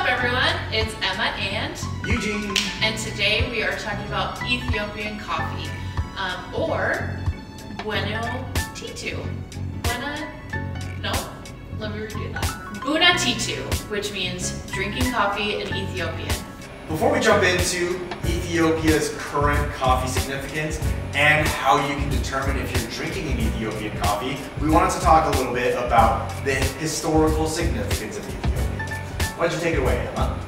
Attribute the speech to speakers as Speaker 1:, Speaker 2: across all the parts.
Speaker 1: up, everyone? It's Emma and
Speaker 2: Eugene.
Speaker 1: And today we are talking about Ethiopian coffee, or Bueno Titu. Let me redo that. Buna Titu, which means drinking coffee in Ethiopian.
Speaker 2: Before we jump into Ethiopia's current coffee significance and how you can determine if you're drinking an Ethiopian coffee, we wanted to talk a little bit about the historical significance of Ethiopia. Why don't you take it away, Emma?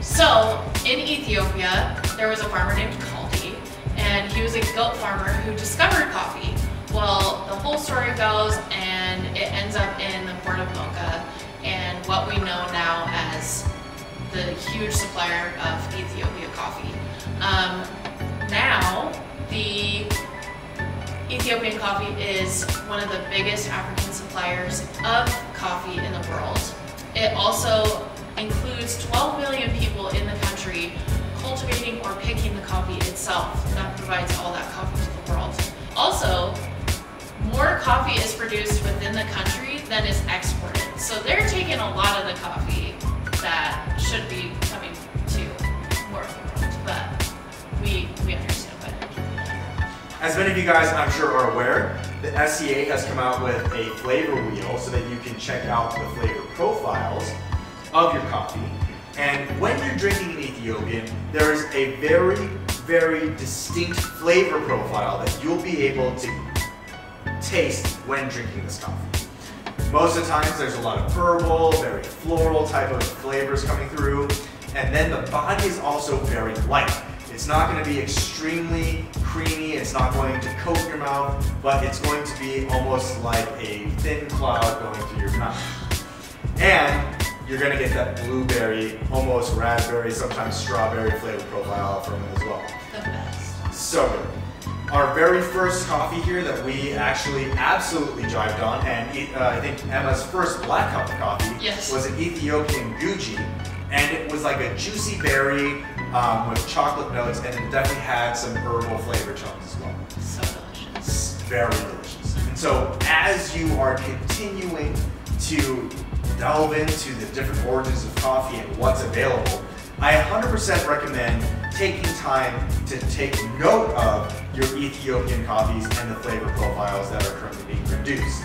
Speaker 1: So, in Ethiopia, there was a farmer named Kaldi, and he was a goat farmer who discovered coffee. Well, the whole story goes, and it ends up in the port of Mocha, and what we know now as the huge supplier of Ethiopia coffee. Now, the Ethiopian coffee is one of the biggest African suppliers of coffee in the world. It also includes 12 million people in the country cultivating or picking the coffee itself. That provides all that coffee to the world. Also, more coffee is produced within the country than is exported. So they're taking a lot of the coffee that should be coming to more of the world, but we understand better.
Speaker 2: As many of you guys, I'm sure, are aware, the SCA has come out with a flavor wheel so that you can check out the flavor profiles of your coffee. And when you're drinking an Ethiopian, there is a very, very distinct flavor profile that you'll be able to taste when drinking this coffee. Most of the times there's a lot of herbal, very floral type of flavors coming through, and then the body is also very light. It's not going to be extremely creamy, it's not going to coat your mouth, but it's going to be almost like a thin cloud going through your mouth. And you're going to get that blueberry, almost raspberry, sometimes strawberry flavor profile from it as well.
Speaker 1: The best.
Speaker 2: So good. Our very first coffee here that we actually absolutely jived on, and I think Emma's first black cup of coffee was an Ethiopian ghee'd, and it was like a juicy berry with chocolate notes, and it definitely had some herbal flavor tones as well.
Speaker 1: So delicious.
Speaker 2: Very delicious. And so as you are continuing to delve into the different origins of coffee and what's available, I 100% recommend taking time to take note of your Ethiopian coffees and the flavor profiles that are currently being produced.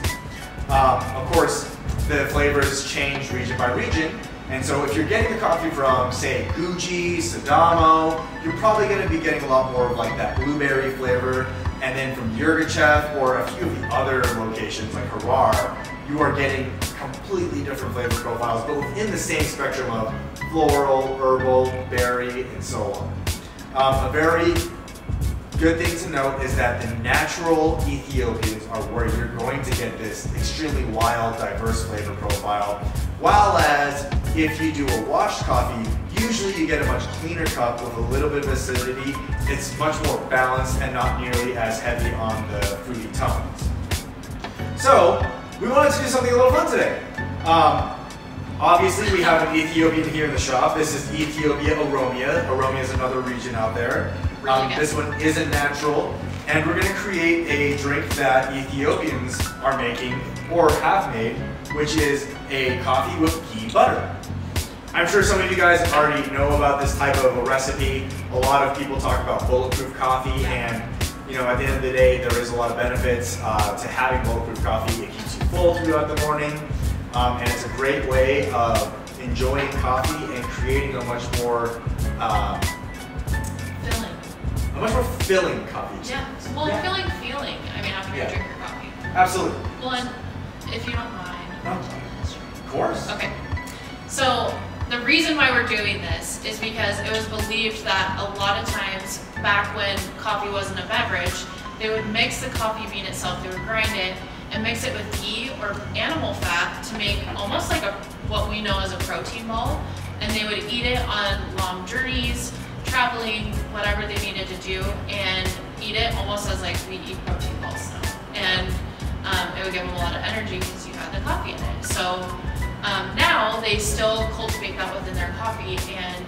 Speaker 2: Of course, the flavors change region by region, and so if you're getting the coffee from, say, Gucci, Sadamo, you're probably going to be getting a lot more of like that blueberry flavor, and then from Yirgacheffe or a few of the other locations like Harar, you are getting completely different flavor profiles, but within the same spectrum of floral, herbal, berry, and so on. A very good thing to note is that the natural Ethiopians are where you're going to get this extremely wild, diverse flavor profile, while as if you do a washed coffee, usually you get a much cleaner cup with a little bit of acidity. It's much more balanced and not nearly as heavy on the fruity tones. So, we wanted to do something a little fun today. Obviously, we have an Ethiopian here in the shop. This is Ethiopia Oromia. Oromia is another region out there. This one isn't natural, and we're going to create a drink that Ethiopians are making or have made, which is a coffee with ghee butter. I'm sure some of you guys already know about this type of a recipe. A lot of people talk about bulletproof coffee, and you know, at the end of the day, there is a lot of benefits to having bulletproof coffee. It keeps you full throughout the morning, and it's a great way of enjoying coffee and creating a much more filling coffee.
Speaker 1: Yeah, filling feeling. I mean, after you drink your coffee.
Speaker 2: Absolutely.
Speaker 1: Well, and if you don't mind.
Speaker 2: No, of course.
Speaker 1: Okay. So the reason why we're doing this is because it was believed that a lot of times back when coffee wasn't a beverage, they would mix the coffee bean itself, they would grind it and mix it with ghee or animal fat to make almost like what we know as a protein ball, and they would eat it on long journeys, traveling, whatever they needed to do, and eat it almost as like we eat protein balls now. And it would give them a lot of energy because you had the coffee in it. So now they still cultivate that within their coffee, and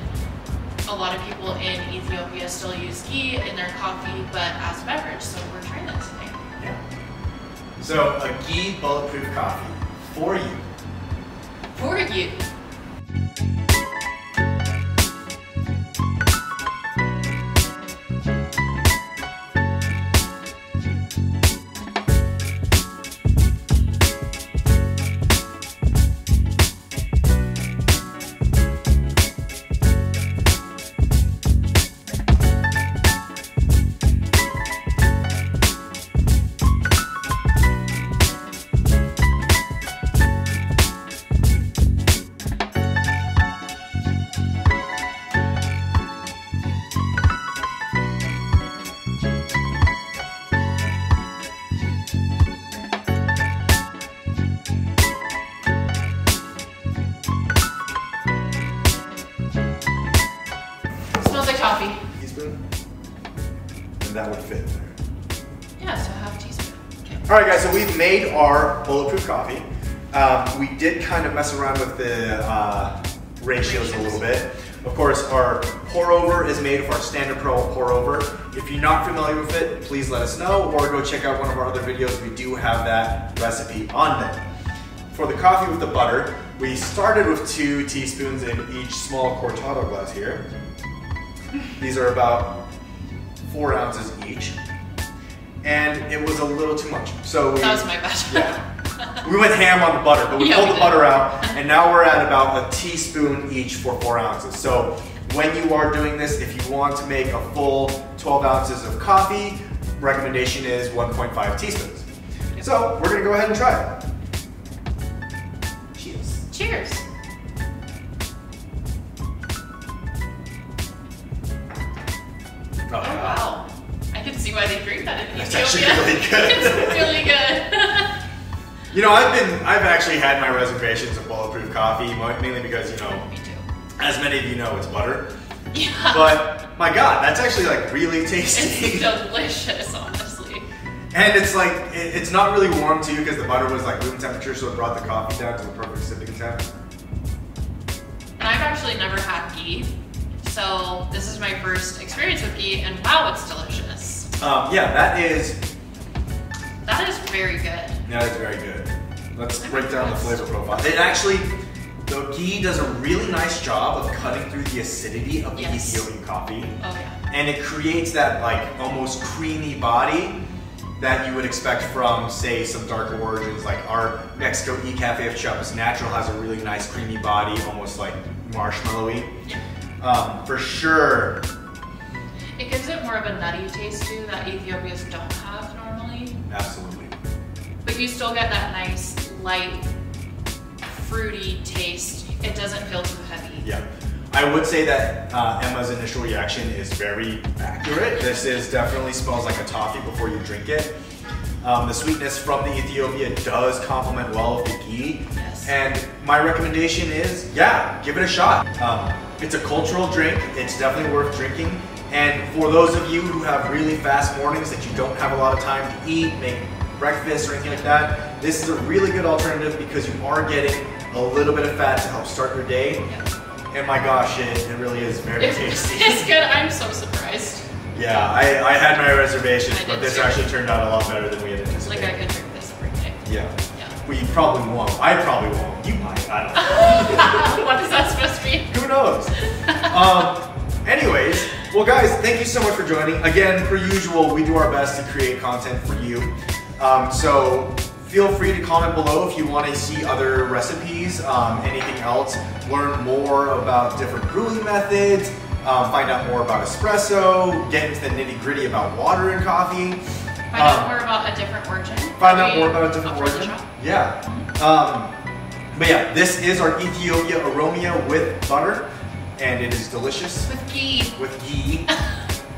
Speaker 1: a lot of people in Ethiopia still use ghee in their coffee, but as a beverage. So we're trying that today.
Speaker 2: Yeah. So a ghee bulletproof coffee for you.
Speaker 1: For you.
Speaker 2: and that would fit there.
Speaker 1: Yeah, so half teaspoon. Okay.
Speaker 2: All right, guys, so we've made our bulletproof coffee. We did kind of mess around with the ratios a little bit. Of course, our pour over is made of our standard pro pour over. If you're not familiar with it, please let us know or go check out one of our other videos. We do have that recipe on there. For the coffee with the butter, we started with 2 teaspoons in each small cortado glass here. These are about 4 ounces each. And it was a little too much. So
Speaker 1: that was my bad.
Speaker 2: Yeah. We went ham on the butter, but we pulled the butter out, and now we're at about a teaspoon each for 4 ounces. So when you are doing this, if you want to make a full 12 ounces of coffee, recommendation is 1.5 teaspoons. So we're gonna go ahead and try it. Cheers.
Speaker 1: Cheers.
Speaker 2: Oh,
Speaker 1: wow. I can see why they drink that in
Speaker 2: That's
Speaker 1: Ethiopia.
Speaker 2: actually really good.
Speaker 1: It's really good.
Speaker 2: You know, I've actually had my reservations of bulletproof coffee, mainly because, you know,
Speaker 1: Me too.
Speaker 2: as many of you know, it's butter.
Speaker 1: Yeah.
Speaker 2: But my God, that's actually like really tasty.
Speaker 1: It's delicious, honestly.
Speaker 2: And it's like, it's not really warm too because the butter was like room temperature, so it brought the coffee down to the perfect sipping temp.
Speaker 1: And I've actually never had ghee, so this is my first experience with ghee, and wow, it's delicious.
Speaker 2: Yeah, that is
Speaker 1: very good.
Speaker 2: That is very good. Let's break down the flavor profile. It actually, the ghee does a really nice job of cutting through the acidity of the Ethiopian coffee.
Speaker 1: Oh yeah.
Speaker 2: And it creates that like almost creamy body that you would expect from, say, some darker origins. Like our Mexico E-Cafe of Chiapas Natural has a really nice creamy body, almost like marshmallowy.
Speaker 1: Yeah.
Speaker 2: For sure.
Speaker 1: It gives it more of a nutty taste too that Ethiopians don't have normally.
Speaker 2: Absolutely.
Speaker 1: But you still get that nice, light, fruity taste. It doesn't feel too heavy.
Speaker 2: Yeah. I would say that Emma's initial reaction is very accurate. This definitely smells like a toffee before you drink it. The sweetness from the Ethiopia does complement well with the ghee.
Speaker 1: Yes.
Speaker 2: And my recommendation is, yeah, give it a shot. It's a cultural drink. It's definitely worth drinking. And for those of you who have really fast mornings that you don't have a lot of time to eat, make breakfast or anything like that, this is a really good alternative because you are getting a little bit of fat to help start your day.
Speaker 1: Yeah.
Speaker 2: And my gosh, it really is very tasty.
Speaker 1: It's good. I'm so surprised.
Speaker 2: Yeah, I had my reservations,
Speaker 1: I
Speaker 2: but
Speaker 1: did
Speaker 2: this
Speaker 1: too.
Speaker 2: actually turned out a lot better than we had anticipated.
Speaker 1: Like I could drink this every day.
Speaker 2: Yeah.
Speaker 1: Yeah.
Speaker 2: Well, you probably won't. I probably won't. You might. I don't know.
Speaker 1: What is that supposed to be?
Speaker 2: Who knows? Anyways, well guys, thank you so much for joining. Again, per usual, we do our best to create content for you. So feel free to comment below if you want to see other recipes, anything else, learn more about different brewing methods, find out more about espresso, get into the nitty-gritty about water and coffee.
Speaker 1: Find out more about a different origin.
Speaker 2: Find out more about a different origin. Yeah. But yeah, this is our Ethiopia Aromia with butter, and it is delicious.
Speaker 1: With ghee.
Speaker 2: With ghee.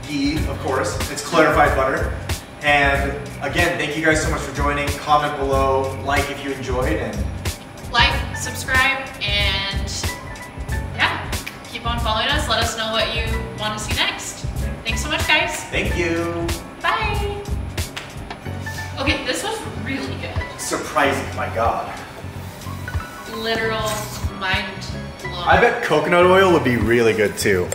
Speaker 2: Ghee, of course. It's clarified butter. And again, thank you guys so much for joining. Comment below, like if you enjoyed, and
Speaker 1: Like, subscribe, and yeah, keep on following us. Let us know what you want to see next. Thanks so much, guys.
Speaker 2: thank you.
Speaker 1: Bye. Okay, this was really good.
Speaker 2: Surprising, my God.
Speaker 1: Literal mind blowing.
Speaker 2: I bet coconut oil would be really good too.